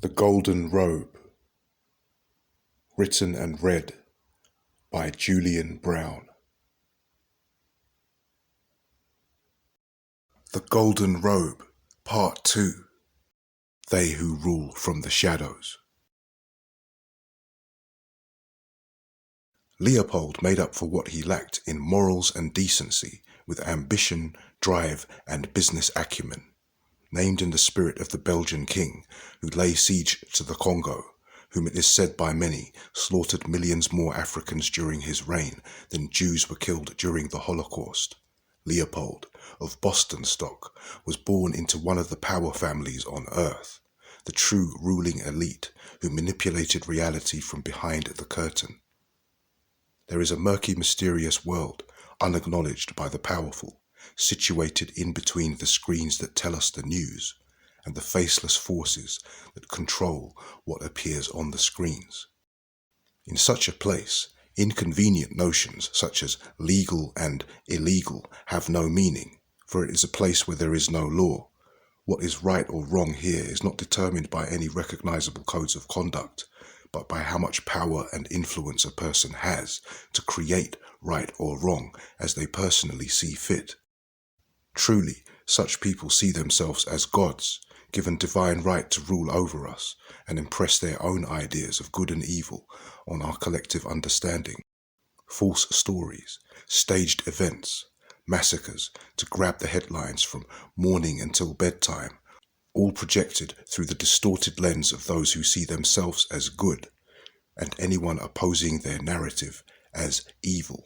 The Golden Robe, written and read by Julian Brown. The Golden Robe, Part 2. They Who Rule from the Shadows. Leopold made up for what he lacked in morals and decency with ambition, drive, and business acumen. Named in the spirit of the Belgian king, who lay siege to the Congo, whom it is said by many slaughtered millions more Africans during his reign than Jews were killed during the Holocaust. Leopold, of Boston stock, was born into one of the power families on earth, the true ruling elite who manipulated reality from behind the curtain. There is a murky, mysterious world, unacknowledged by the powerful, situated in between the screens that tell us the news and the faceless forces that control what appears on the screens. In such a place, inconvenient notions such as legal and illegal have no meaning, for it is a place where there is no law. What is right or wrong here is not determined by any recognizable codes of conduct, but by how much power and influence a person has to create right or wrong as they personally see fit. Truly, such people see themselves as gods, given divine right to rule over us and impress their own ideas of good and evil on our collective understanding. False stories, staged events, massacres to grab the headlines from morning until bedtime, all projected through the distorted lens of those who see themselves as good and anyone opposing their narrative as evil.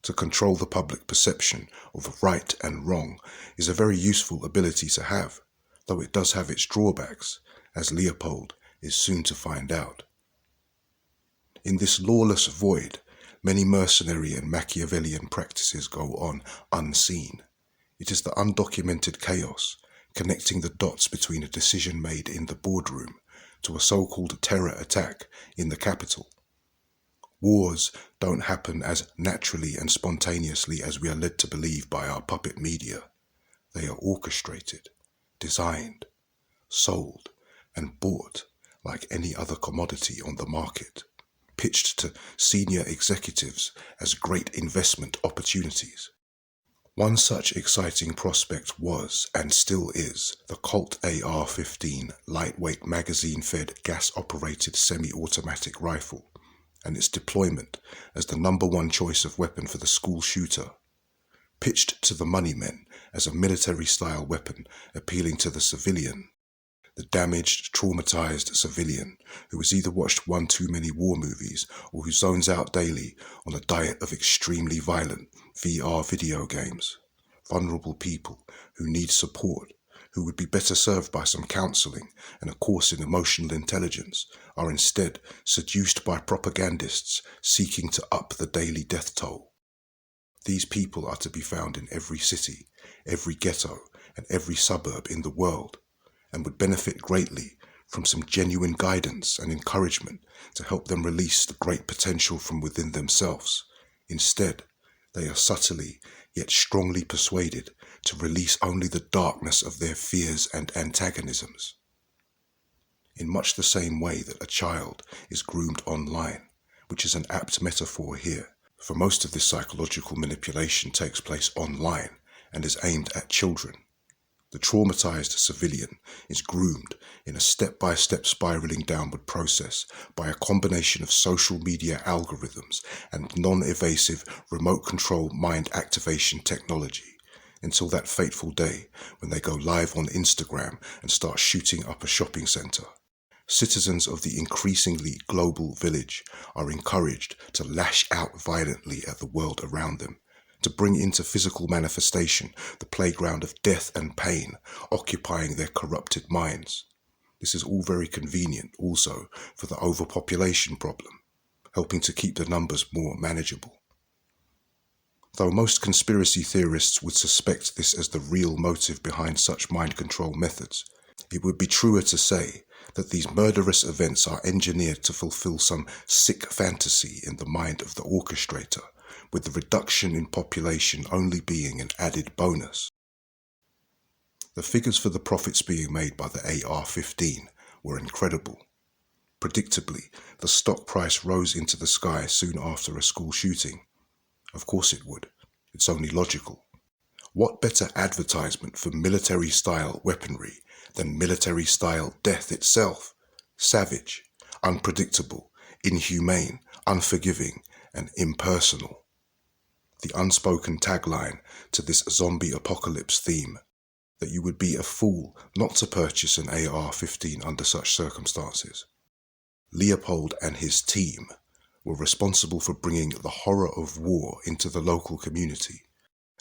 To control the public perception of right and wrong is a very useful ability to have, though it does have its drawbacks, as Leopold is soon to find out. In this lawless void, many mercenary and Machiavellian practices go on unseen. It is the undocumented chaos connecting the dots between a decision made in the boardroom to a so-called terror attack in the capital. Wars don't happen as naturally and spontaneously as we are led to believe by our puppet media. They are orchestrated, designed, sold, and bought like any other commodity on the market, pitched to senior executives as great investment opportunities. One such exciting prospect was, and still is, the Colt AR-15 lightweight magazine-fed gas-operated semi-automatic rifle, and its deployment as the #1 choice of weapon for the school shooter. Pitched to the money men as a military-style weapon appealing to the civilian, the damaged, traumatized civilian who has either watched one too many war movies or who zones out daily on a diet of extremely violent VR video games. Vulnerable people who need support, who would be better served by some counseling and a course in emotional intelligence, are instead seduced by propagandists seeking to up the daily death toll. These people are to be found in every city, every ghetto, and every suburb in the world, and would benefit greatly from some genuine guidance and encouragement to help them release the great potential from within themselves. Instead, they are subtly yet strongly persuaded to release only the darkness of their fears and antagonisms. In much the same way that a child is groomed online, which is an apt metaphor here, for most of this psychological manipulation takes place online and is aimed at children. The traumatized civilian is groomed in a step-by-step spiraling downward process by a combination of social media algorithms and non-evasive remote control mind activation technology until that fateful day when they go live on Instagram and start shooting up a shopping center. Citizens of the increasingly global village are encouraged to lash out violently at the world around them, to bring into physical manifestation the playground of death and pain occupying their corrupted minds. This is all very convenient also for the overpopulation problem, helping to keep the numbers more manageable. Though most conspiracy theorists would suspect this as the real motive behind such mind control methods, it would be truer to say that these murderous events are engineered to fulfill some sick fantasy in the mind of the orchestrator, with the reduction in population only being an added bonus. The figures for the profits being made by the AR-15 were incredible. Predictably, the stock price rose into the sky soon after a school shooting. Of course it would. It's only logical. What better advertisement for military-style weaponry than military-style death itself? Savage, unpredictable, inhumane, unforgiving, and impersonal. The unspoken tagline to this zombie apocalypse theme, that you would be a fool not to purchase an AR-15 under such circumstances. Leopold and his team were responsible for bringing the horror of war into the local community.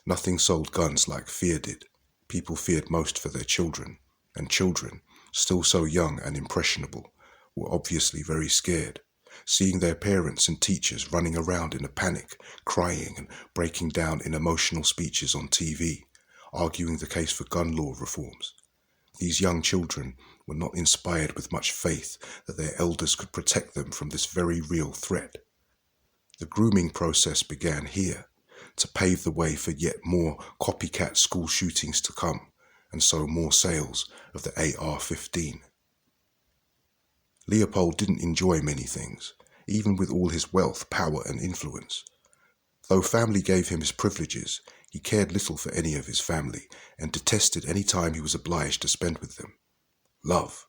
Nothing sold guns like fear did. People feared most for their children, and children, still so young and impressionable, were obviously very scared, seeing their parents and teachers running around in a panic, crying and breaking down in emotional speeches on TV, arguing the case for gun law reforms. These young children were not inspired with much faith that their elders could protect them from this very real threat. The grooming process began here, to pave the way for yet more copycat school shootings to come, and so more sales of the AR-15. Leopold didn't enjoy many things, even with all his wealth, power and influence. Though family gave him his privileges, he cared little for any of his family and detested any time he was obliged to spend with them. Love.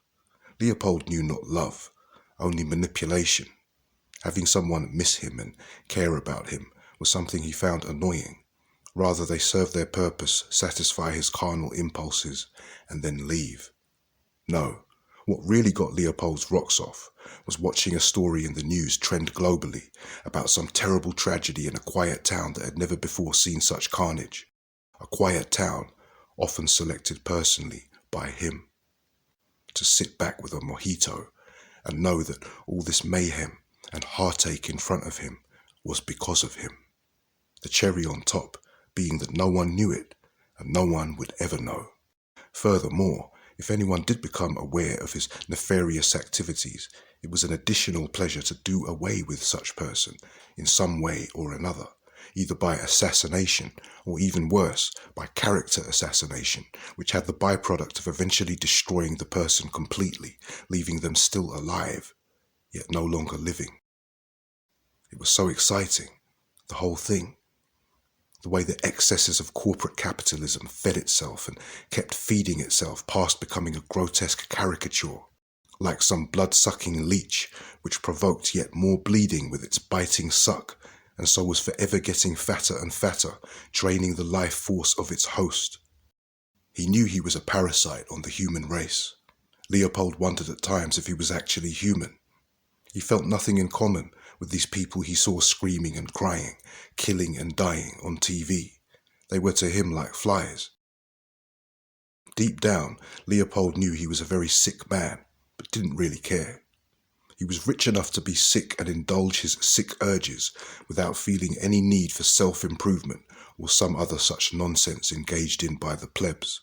Leopold knew not love, only manipulation. Having someone miss him and care about him was something he found annoying. Rather they serve their purpose, satisfy his carnal impulses, and then leave. No, what really got Leopold's rocks off was watching a story in the news trend globally about some terrible tragedy in a quiet town that had never before seen such carnage. A quiet town, often selected personally by him. To sit back with a mojito and know that all this mayhem and heartache in front of him was because of him. The cherry on top being that no one knew it and no one would ever know. Furthermore, if anyone did become aware of his nefarious activities, it was an additional pleasure to do away with such person in some way or another, either by assassination or even worse, by character assassination, which had the byproduct of eventually destroying the person completely, leaving them still alive, yet no longer living. It was so exciting, the whole thing. The way the excesses of corporate capitalism fed itself and kept feeding itself past becoming a grotesque caricature, like some blood-sucking leech which provoked yet more bleeding with its biting suck, and so was forever getting fatter and fatter, draining the life force of its host. He knew he was a parasite on the human race. Leopold wondered at times if he was actually human. He felt nothing in common with these people he saw screaming and crying, killing and dying on TV. They were to him like flies. Deep down, Leopold knew he was a very sick man, but didn't really care. He was rich enough to be sick and indulge his sick urges without feeling any need for self-improvement or some other such nonsense engaged in by the plebs.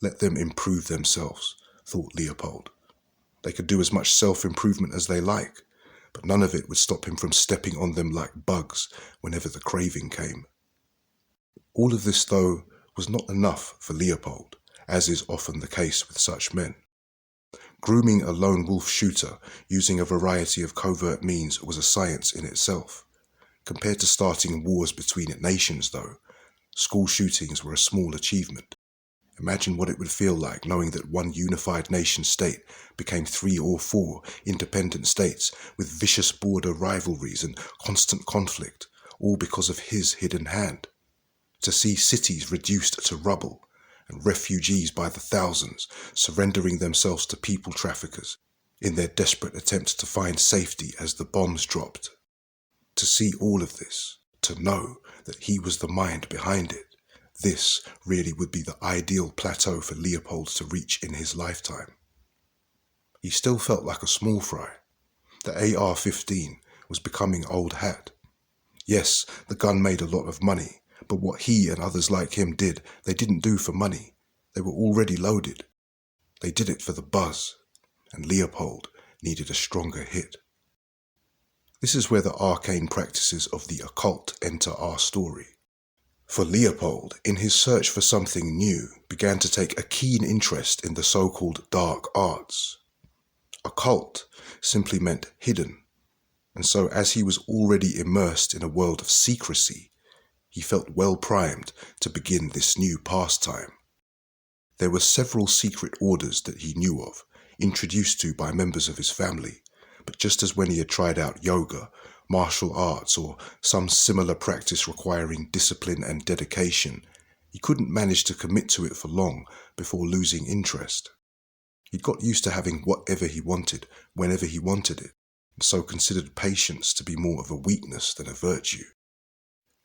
Let them improve themselves, thought Leopold. They could do as much self-improvement as they like, but none of it would stop him from stepping on them like bugs whenever the craving came. All of this, though, was not enough for Leopold, as is often the case with such men. Grooming a lone wolf shooter using a variety of covert means was a science in itself. Compared to starting wars between nations, though, school shootings were a small achievement. Imagine what it would feel like knowing that one unified nation-state became 3 or 4 independent states with vicious border rivalries and constant conflict, all because of his hidden hand. To see cities reduced to rubble and refugees by the thousands surrendering themselves to people traffickers in their desperate attempt to find safety as the bombs dropped. To see all of this, to know that he was the mind behind it, this really would be the ideal plateau for Leopold to reach in his lifetime. He still felt like a small fry. The AR-15 was becoming old hat. Yes, the gun made a lot of money, but what he and others like him did, they didn't do for money. They were already loaded. They did it for the buzz, and Leopold needed a stronger hit. This is where the arcane practices of the occult enter our story. For Leopold, in his search for something new, began to take a keen interest in the so-called dark arts. Occult simply meant hidden, and so as he was already immersed in a world of secrecy, he felt well primed to begin this new pastime. There were several secret orders that he knew of, introduced to by members of his family, but just as when he had tried out yoga, martial arts, or some similar practice requiring discipline and dedication, he couldn't manage to commit to it for long before losing interest. He'd got used to having whatever he wanted, whenever he wanted it, and so considered patience to be more of a weakness than a virtue.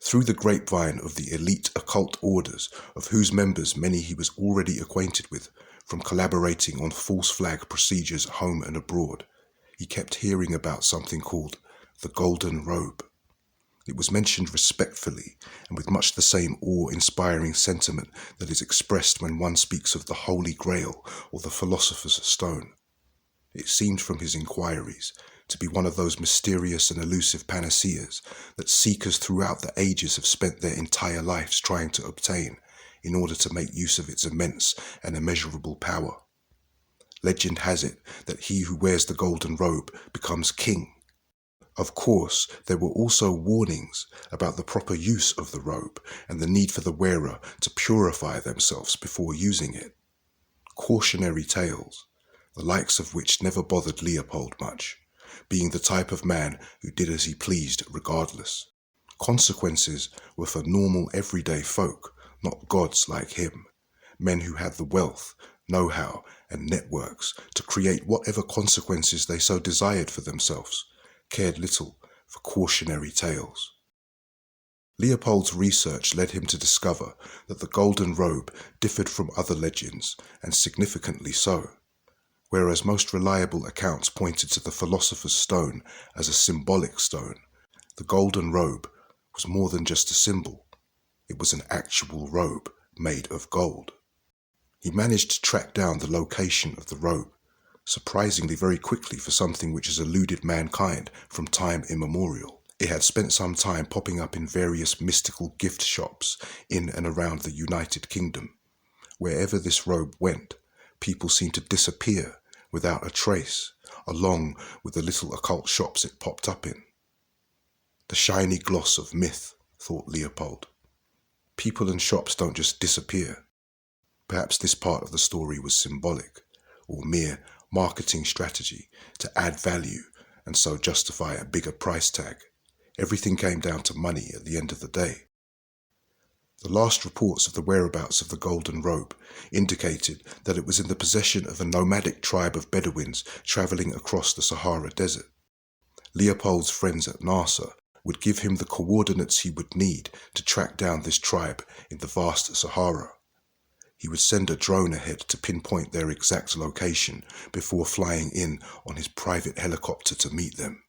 Through the grapevine of the elite occult orders, of whose members many he was already acquainted with, from collaborating on false flag procedures home and abroad, he kept hearing about something called the Golden Robe. It was mentioned respectfully and with much the same awe-inspiring sentiment that is expressed when one speaks of the Holy Grail or the Philosopher's Stone. It seemed from his inquiries to be one of those mysterious and elusive panaceas that seekers throughout the ages have spent their entire lives trying to obtain in order to make use of its immense and immeasurable power. Legend has it that he who wears the golden robe becomes king. Of course, there were also warnings about the proper use of the robe and the need for the wearer to purify themselves before using it. Cautionary tales, the likes of which never bothered Leopold much, being the type of man who did as he pleased regardless. Consequences were for normal everyday folk, not gods like him, men who had the wealth, know-how, and networks to create whatever consequences they so desired for themselves, cared little for cautionary tales. Leopold's research led him to discover that the golden robe differed from other legends, and significantly so. Whereas most reliable accounts pointed to the Philosopher's Stone as a symbolic stone, the golden robe was more than just a symbol. It was an actual robe made of gold. He managed to track down the location of the robe, surprisingly very quickly for something which has eluded mankind from time immemorial. It had spent some time popping up in various mystical gift shops in and around the United Kingdom. Wherever this robe went, people seemed to disappear without a trace, along with the little occult shops it popped up in. The shiny gloss of myth, thought Leopold. People and shops don't just disappear. Perhaps this part of the story was symbolic, or mere marketing strategy to add value and so justify a bigger price tag. Everything came down to money at the end of the day. The last reports of the whereabouts of the golden robe indicated that it was in the possession of a nomadic tribe of Bedouins travelling across the Sahara Desert. Leopold's friends at NASA would give him the coordinates he would need to track down this tribe in the vast Sahara. He would send a drone ahead to pinpoint their exact location before flying in on his private helicopter to meet them.